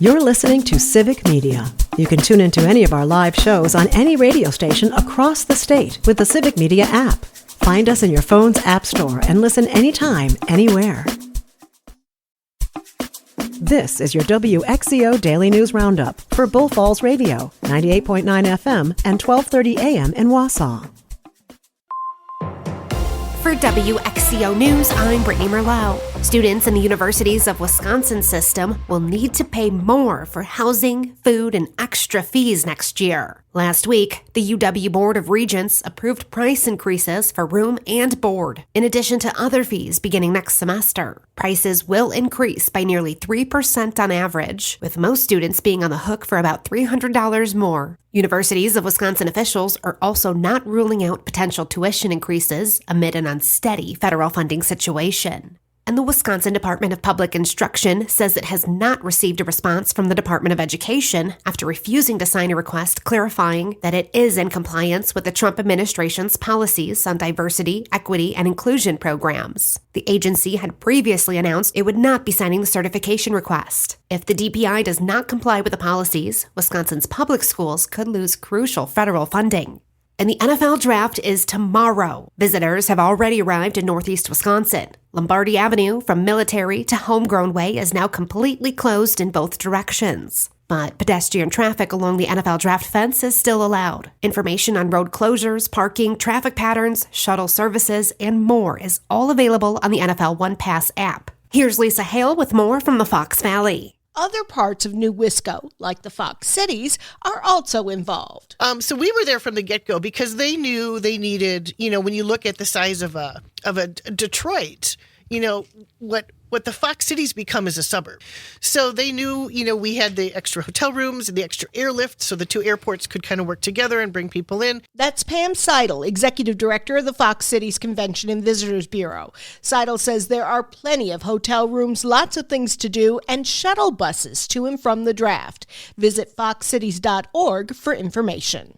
You're listening to Civic Media. You can tune into any of our live shows on any radio station across the state with the Civic Media app. Find us in your phone's app store and listen anytime, anywhere. This is your WXCO Daily News Roundup for Bull Falls Radio, 98.9 FM and 1230 AM in Wausau. For WXCO News, I'm Brittany Merlot. Students in the Universities of Wisconsin system will need to pay more for housing, food, and extra fees next year. Last week, the UW Board of Regents approved price increases for room and board, in addition to other fees beginning next semester. Prices will increase by nearly 3% on average, with most students being on the hook for about $300 more. Universities of Wisconsin officials are also not ruling out potential tuition increases amid an unsteady federal funding situation. And the Wisconsin Department of Public Instruction says it has not received a response from the Department of Education after refusing to sign a request clarifying that it is in compliance with the Trump administration's policies on diversity, equity, and inclusion programs. The agency had previously announced it would not be signing the certification request. If the DPI does not comply with the policies, Wisconsin's public schools could lose crucial federal funding. And the NFL draft is tomorrow. Visitors have already arrived in northeast Wisconsin. Lombardi Avenue, from Military to Homegrown Way, is now completely closed in both directions. But pedestrian traffic along the NFL draft fence is still allowed. Information on road closures, parking, traffic patterns, shuttle services, and more is all available on the NFL One Pass app. Here's Lisa Hale with more from the Fox Valley. Other parts of New WXCO, like the Fox Cities, are also involved. So we were there from the get-go because they knew they needed, when you look at the size of a Detroit, what the Fox Cities become is a suburb. So they knew, we had the extra hotel rooms and the extra airlift, so the two airports could kind of work together and bring people in. That's Pam Seidel, Executive Director of the Fox Cities Convention and Visitors Bureau. Seidel says there are plenty of hotel rooms, lots of things to do, and shuttle buses to and from the draft. Visit foxcities.org for information.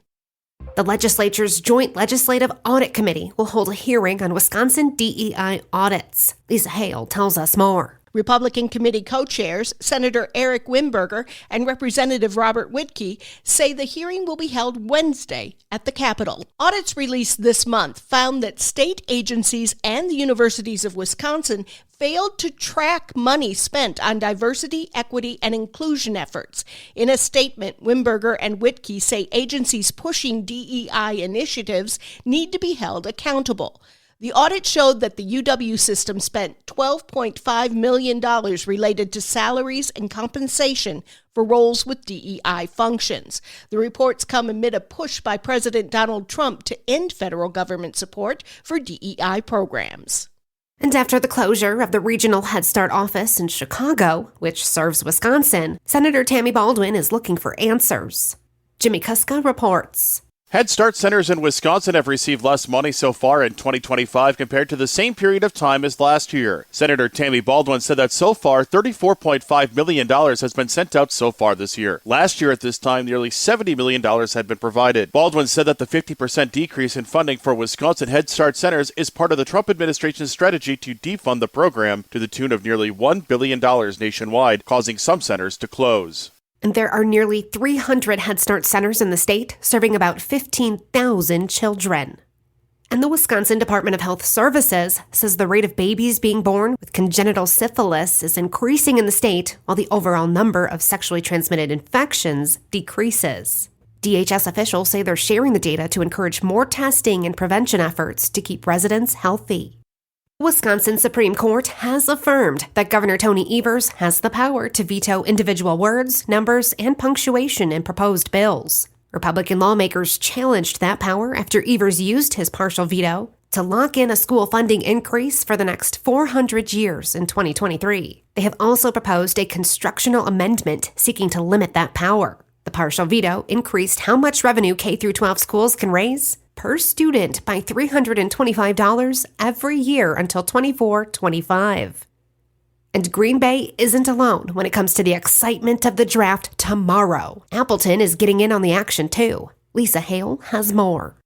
The legislature's Joint Legislative Audit Committee will hold a hearing on Wisconsin DEI audits. Lisa Hale tells us more. Republican committee co-chairs, Senator Eric Wimberger and Representative Robert Whitkey, say the hearing will be held Wednesday at the Capitol. Audits released this month found that state agencies and the Universities of Wisconsin failed to track money spent on diversity, equity, and inclusion efforts. In a statement, Wimberger and Whitkey say agencies pushing DEI initiatives need to be held accountable. The audit showed that the UW system spent $12.5 million related to salaries and compensation for roles with DEI functions. The reports come amid a push by President Donald Trump to end federal government support for DEI programs. And after the closure of the Regional Head Start office in Chicago, which serves Wisconsin, Senator Tammy Baldwin is looking for answers. Jimmy Kuska reports. Head Start centers in Wisconsin have received less money so far in 2025 compared to the same period of time as last year. Senator Tammy Baldwin said that so far, $34.5 million has been sent out so far this year. Last year at this time, nearly $70 million had been provided. Baldwin said that the 50% decrease in funding for Wisconsin Head Start centers is part of the Trump administration's strategy to defund the program to the tune of nearly $1 billion nationwide, causing some centers to close. And there are nearly 300 Head Start centers in the state, serving about 15,000 children. And the Wisconsin Department of Health Services says the rate of babies being born with congenital syphilis is increasing in the state, while the overall number of sexually transmitted infections decreases. DHS officials say they're sharing the data to encourage more testing and prevention efforts to keep residents healthy. Wisconsin Supreme Court has affirmed that Governor Tony Evers has the power to veto individual words, numbers, and punctuation in proposed bills. Republican lawmakers challenged that power after Evers used his partial veto to lock in a school funding increase for the next 400 years in 2023. They have also proposed a constructional amendment seeking to limit that power. The partial veto increased how much revenue K-12 schools can raise per student by $325 every year until 24-25. And Green Bay isn't alone when it comes to the excitement of the draft tomorrow. Appleton is getting in on the action too. Lisa Hale has more.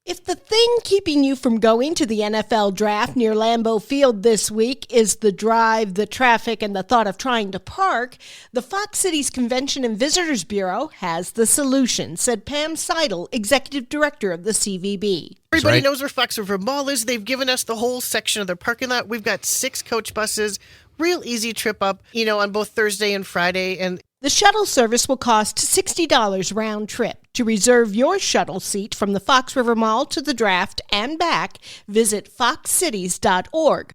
If the thing keeping you from going to the NFL draft near Lambeau Field this week is the drive, the traffic, and the thought of trying to park, the Fox Cities Convention and Visitors Bureau has the solution, said Pam Seidel, Executive Director of the CVB. Everybody knows where Fox River Mall is. They've given us the whole section of their parking lot. We've got 6 coach buses, real easy trip up, on both Thursday and Friday. And the shuttle service will cost $60 round trip. To reserve your shuttle seat from the Fox River Mall to the draft and back, visit foxcities.org.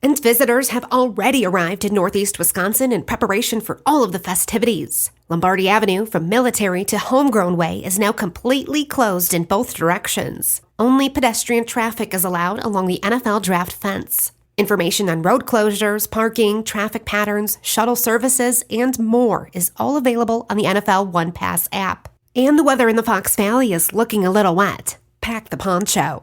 And visitors have already arrived in Northeast Wisconsin in preparation for all of the festivities. Lombardi Avenue from Military to Homegrown Way is now completely closed in both directions. Only pedestrian traffic is allowed along the NFL draft fence. Information on road closures, parking, traffic patterns, shuttle services, and more is all available on the NFL One Pass app. And the weather in the Fox Valley is looking a little wet. Pack the poncho.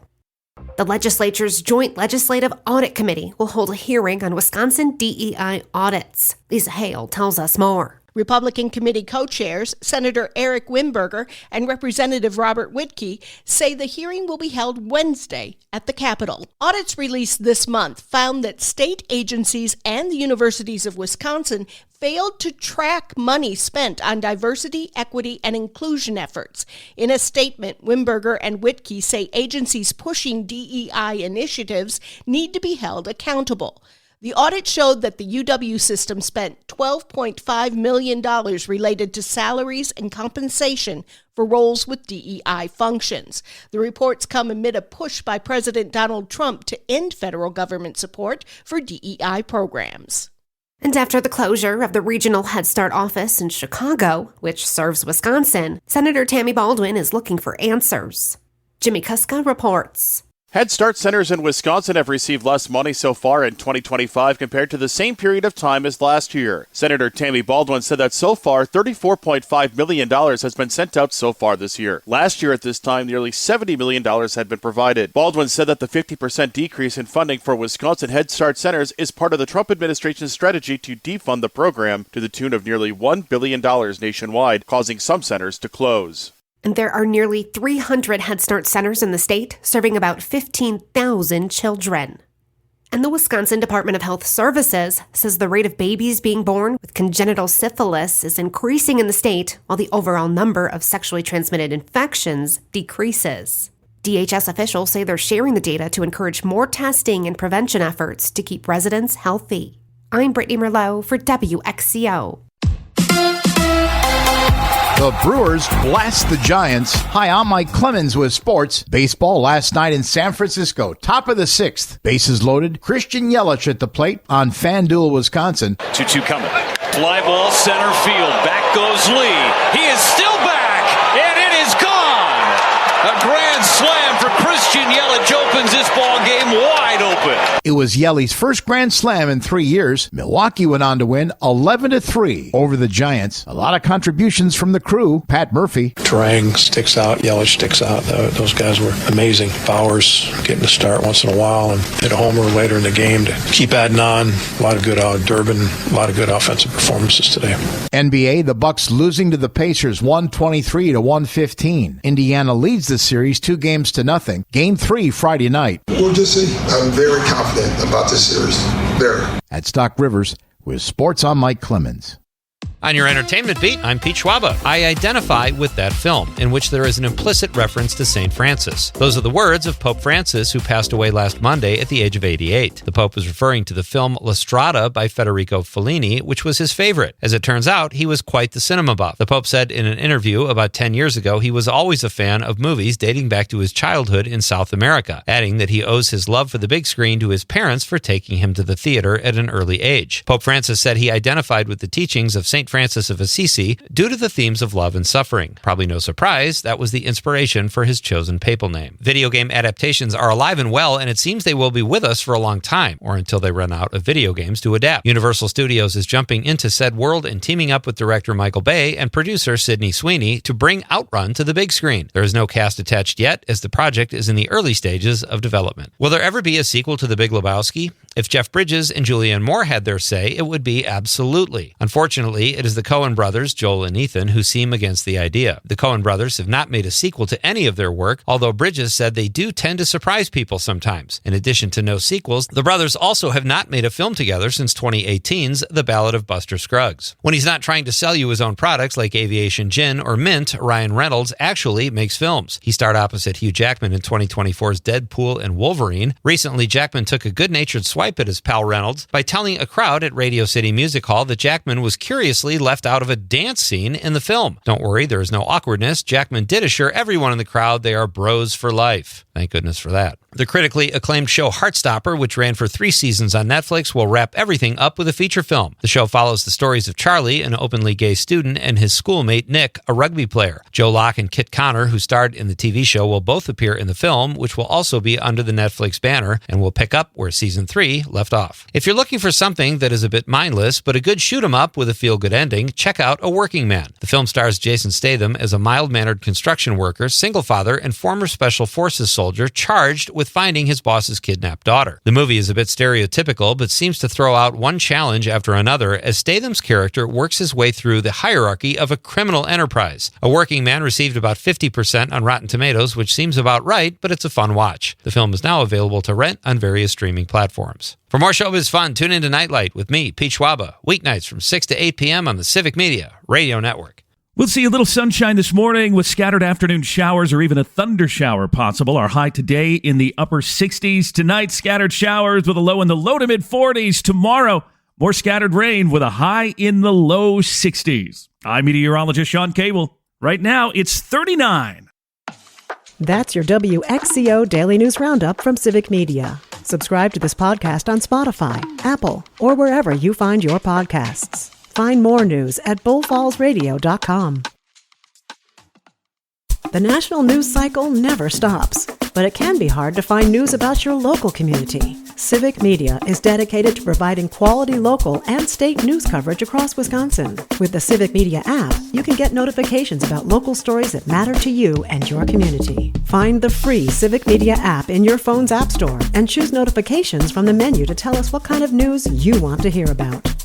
The legislature's Joint Legislative Audit Committee will hold a hearing on Wisconsin DEI audits. Lisa Hale tells us more. Republican committee co-chairs, Senator Eric Wimberger and Representative Robert Whitkey, say the hearing will be held Wednesday at the Capitol. Audits released this month found that state agencies and the universities of Wisconsin failed to track money spent on diversity, equity, and inclusion efforts. In a statement, Wimberger and Whitkey say agencies pushing DEI initiatives need to be held accountable. The audit showed that the UW system spent $12.5 million related to salaries and compensation for roles with DEI functions. The reports come amid a push by President Donald Trump to end federal government support for DEI programs. And after the closure of the Regional Head Start office in Chicago, which serves Wisconsin, Senator Tammy Baldwin is looking for answers. Jimmy Kuska reports. Head Start centers in Wisconsin have received less money so far in 2025 compared to the same period of time as last year. Senator Tammy Baldwin said that so far, $34.5 million has been sent out so far this year. Last year at this time, nearly $70 million had been provided. Baldwin said that the 50% decrease in funding for Wisconsin Head Start centers is part of the Trump administration's strategy to defund the program to the tune of nearly $1 billion nationwide, causing some centers to close. And there are nearly 300 Head Start centers in the state, serving about 15,000 children. And the Wisconsin Department of Health Services says the rate of babies being born with congenital syphilis is increasing in the state, while the overall number of sexually transmitted infections decreases. DHS officials say they're sharing the data to encourage more testing and prevention efforts to keep residents healthy. I'm Brittany Merlot for WXCO. The Brewers blast the Giants. Hi, I'm Mike Clemens with sports. Baseball last night in San Francisco. Top of the 6th. Bases loaded. Christian Yelich at the plate on FanDuel, Wisconsin. 2-2 coming. Fly ball center field. Back goes Lee. He is still back, and it is gone. A grand slam for Christian Yelich opens this ball game wide open. It was Yelich's first grand slam in 3 years. Milwaukee went on to win 11-3 over the Giants. A lot of contributions from the crew. Pat Murphy. Trang sticks out. Yelich sticks out. Those guys were amazing. Bowers getting to start once in a while and hit a homer later in the game to keep adding on. A lot of good Durbin. A lot of good offensive performances today. NBA, the Bucks losing to the Pacers 123-115. Indiana leads the series 2-0. Game 3 Friday night. We'll just see. I'm very confident about this series. Very. At Stock Rivers with Sports, I'm Mike Clemens. On your entertainment beat, I'm Pete Schwaba. I identify with that film, in which there is an implicit reference to St. Francis. Those are the words of Pope Francis, who passed away last Monday at the age of 88. The Pope was referring to the film La Strada by Federico Fellini, which was his favorite. As it turns out, he was quite the cinema buff. The Pope said in an interview about 10 years ago he was always a fan of movies dating back to his childhood in South America, adding that he owes his love for the big screen to his parents for taking him to the theater at an early age. Pope Francis said he identified with the teachings of St. Francis of Assisi due to the themes of love and suffering. Probably no surprise, that was the inspiration for his chosen papal name. Video game adaptations are alive and well, and it seems they will be with us for a long time, or until they run out of video games to adapt. Universal Studios is jumping into said world and teaming up with director Michael Bay and producer Sydney Sweeney to bring Outrun to the big screen. There is no cast attached yet, as the project is in the early stages of development. Will there ever be a sequel to The Big Lebowski? If Jeff Bridges and Julianne Moore had their say, it would be absolutely. Unfortunately, it is the Coen brothers, Joel and Ethan, who seem against the idea. The Coen brothers have not made a sequel to any of their work, although Bridges said they do tend to surprise people sometimes. In addition to no sequels, the brothers also have not made a film together since 2018's The Ballad of Buster Scruggs. When he's not trying to sell you his own products like Aviation Gin or Mint, Ryan Reynolds actually makes films. He starred opposite Hugh Jackman in 2024's Deadpool and Wolverine. Recently, Jackman took a good-natured swipe at his pal Reynolds by telling a crowd at Radio City Music Hall that Jackman was curiously left out of a dance scene in the film. Don't worry, there is no awkwardness. Jackman did assure everyone in the crowd they are bros for life. Thank goodness for that. The critically acclaimed show Heartstopper, which ran for 3 seasons on Netflix, will wrap everything up with a feature film. The show follows the stories of Charlie, an openly gay student, and his schoolmate Nick, a rugby player. Joe Locke and Kit Connor, who starred in the TV show, will both appear in the film, which will also be under the Netflix banner and will pick up where Season 3 left off. If you're looking for something that is a bit mindless, but a good shoot-'em-up with a feel-good ending, check out A Working Man. The film stars Jason Statham as a mild-mannered construction worker, single father, and former Special Forces soldier charged with finding his boss's kidnapped daughter. The movie is a bit stereotypical, but seems to throw out one challenge after another as Statham's character works his way through the hierarchy of a criminal enterprise. A Working Man received about 50% on Rotten Tomatoes, which seems about right, but it's a fun watch. The film is now available to rent on various streaming platforms. For more showbiz fun, tune into Nightlight with me, Pete Schwaba, weeknights from 6 to 8 p.m. on the Civic Media Radio Network. We'll see a little sunshine this morning with scattered afternoon showers or even a thunder shower possible. Our high today in the upper 60s. Tonight, scattered showers with a low in the low to mid 40s. Tomorrow, more scattered rain with a high in the low 60s. I'm meteorologist Sean Cable. Right now, it's 39. That's your WXCO Daily News Roundup from Civic Media. Subscribe to this podcast on Spotify, Apple, or wherever you find your podcasts. Find more news at bullfallsradio.com. The national news cycle never stops, but it can be hard to find news about your local community. Civic Media is dedicated to providing quality local and state news coverage across Wisconsin. With the Civic Media app, you can get notifications about local stories that matter to you and your community. Find the free Civic Media app in your phone's app store and choose notifications from the menu to tell us what kind of news you want to hear about.